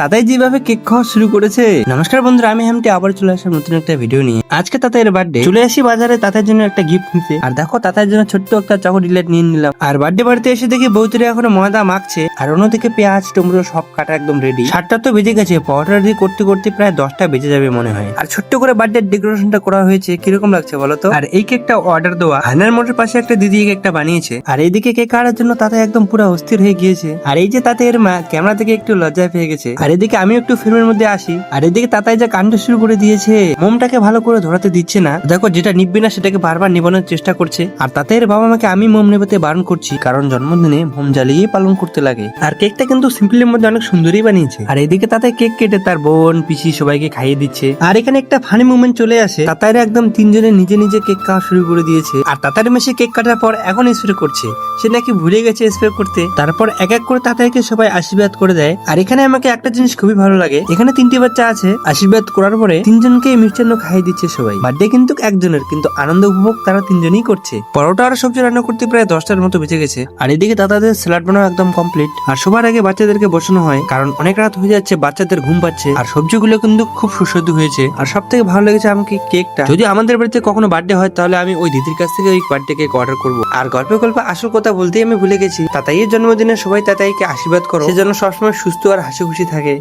তাতাই যেভাবে কেক খাওয়া শুরু করেছে। নমস্কার বন্ধুরা, আমি হেমটি আবার চলে আসলাম নতুন একটা ভিডিও নিয়ে। আজকে তাতাইয়ের বার্থডে, চলে আসি বাজারে তাতাইয়ের জন্য একটা গিফট নিতে। আর দেখো তাতাইয়ের জন্য ছোট্ট একটা চকোলেট নিয়ে নিলাম। আর বার্থডে বাড়িতে এসে দেখি বৌতরে এখনো ময়দা মাখছে, আর অন্যদিকে পেঁয়াজ টমেটো সব কাটা একদম রেডি। 7টা তো বেজে গেছে, পাউডার রেডি করতে করতে প্রায় 10টা বেজে যাবে মনে হয়। আর ছোট্ট করে বার্থডে ডেকোরেশনটা করা হয়েছে, কিরকম লাগছে বলো তো। আর এই কেকটা অর্ডার দেওয়া, হানার মোড়ের পাশে একটা দিদি কেকটা বানিয়েছে। আর এইদিকে কেক কাটার জন্য তাতাই একদম পুরো অস্থির হয়ে গিয়েছে। আর এই যে তাতাইয়ের মা ক্যামেরা থেকে একটু লজ্জায় পেয়ে গেছে। আর এদিকে আমি একটু ফিল্মের মধ্যে আসি। আর এদিকে তাতাই যা কাণ্ড শুরু করে দিয়েছে, মোমটাকে ভালো করে ধরাতে দিচ্ছে না। দেখো যেটা নিববে না সেটাকে বারবার নিবানোর চেষ্টা করছে। আর তাতাইয়ের বাবা মাকে আমি মোম নেবাতে বারণ করছি, কারণ জন্মদিনে মোম জ্বালিয়েই পালন করতে লাগে। আর কেকটা কিন্তু সিম্পলের মধ্যে অনেক সুন্দরই বানিয়েছে। আর এদিকে তাতাই কেক কেটে তার বোন পিসি সবাইকে খাইয়ে দিচ্ছে। আর এখানে একটা ফানি মুভমেন্ট চলে আসে, তাতাইরা একদম তিনজনে নিজে নিজে কেক খাওয়া শুরু করে দিয়েছে। আর তাতাইয়ের মেশে কেক কাটার পর এখন স্প্রে করছে, সে নাকি ভুলে গেছে স্প্রে করতে। তারপর এক এক করে তাতাইকে সবাই আশীর্বাদ করে দেয়। আর এখানে আমাকে একটা জিনিস খুবই ভালো লাগে, এখানে 3টি বাচ্চা আছে, আশীর্বাদ করার পরে 3জনকে মিষ্টান্ন খাইয়ে দিচ্ছে সবাই। বার্থডে কিন্তু একজনের, কিন্তু আনন্দ উপভোগ তারা 3জনই করছে। পরোটা আর সবজি রান্না করতে প্রায় 10টার মতো বেঁচে গেছে। আর এদিকে দাদাদের স্যালাড বানানো একদম কমপ্লিট। আর সবার আগে বাচ্চাদেরকে বসানো হয়, কারণ অনেক রাত হয়ে যাচ্ছে, বাচ্চাদের ঘুম পাচ্ছে। আর সবজিগুলো কিন্তু খুব সুস্বাদু হয়েছে। আর সব থেকে ভালো লেগেছে আমাকে কেকটা। যদি আমাদের বাড়িতে কখনো বার্থডে হয়, তাহলে আমি ওই দিদির কাছ থেকে ওই বার্থডে কেক অর্ডার করবো। আর গল্পে গল্পে আসল কথা বলতেই আমি ভুলে গেছি, তাতাইয়ের জন্মদিনে সবাই তাতাইকে আশীর্বাদ করো, সেজন্য সবসময় সুস্থ আর হাসি খুশি থাকে।